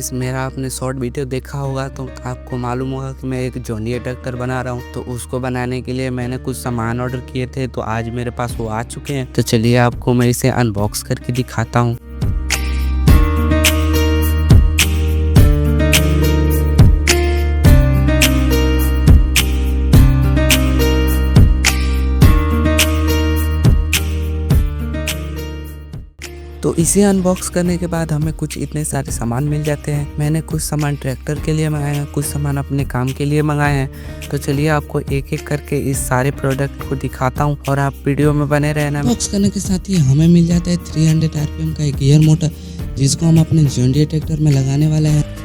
Guys मेरा आपने short video देखा होगा तो आपको मालूम होगा कि मैं एक जॉन डीयर ट्रैक्टर बना रहा हूँ। तो उसको बनाने के लिए मैंने कुछ सामान ऑर्डर किए थे, तो आज मेरे पास वो आ चुके हैं। तो चलिए आपको मैं इसे अनबॉक्स करके दिखाता हूँ। तो इसे अनबॉक्स करने के बाद हमें कुछ इतने सारे सामान मिल जाते हैं। मैंने कुछ सामान ट्रैक्टर के लिए मंगाए हैं, कुछ सामान अपने काम के लिए मंगाए हैं। तो चलिए आपको एक एक करके इस सारे प्रोडक्ट को दिखाता हूँ और आप वीडियो में बने रहना। अनबॉक्स करने के साथ ही हमें मिल जाता है 300 आरपीएम का एक गियर मोटर, जिसको हम अपने जॉन डीयर ट्रैक्टर में लगाने वाले हैं।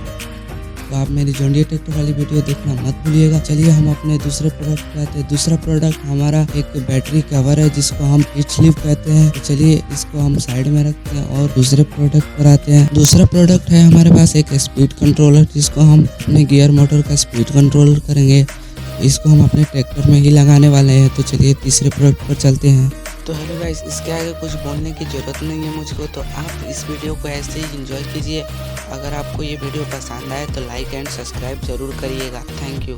तो आप मेरी जॉन डीयर ट्रैक्टर वाली वीडियो देखना मत भूलिएगा। चलिए हम अपने दूसरे प्रोडक्ट पे आते हैं। दूसरा प्रोडक्ट हमारा एक बैटरी कवर है, जिसको हम हिट स्लीव कहते हैं। तो चलिए इसको हम साइड में रखते हैं और दूसरे प्रोडक्ट पर आते हैं। दूसरा प्रोडक्ट है हमारे पास एक स्पीड कंट्रोलर, जिसको हम अपने गियर मोटर का स्पीड कंट्रोल करेंगे। इसको हम अपने ट्रैक्टर में ही लगाने वाले हैं। तो चलिए तीसरे प्रोडक्ट पर चलते हैं। तो हेलो गाइस, इसके आगे कुछ बोलने की ज़रूरत नहीं है मुझको। तो आप इस वीडियो को ऐसे ही एंजॉय कीजिए। अगर आपको ये वीडियो पसंद आए तो लाइक एंड सब्सक्राइब ज़रूर करिएगा। Thank you.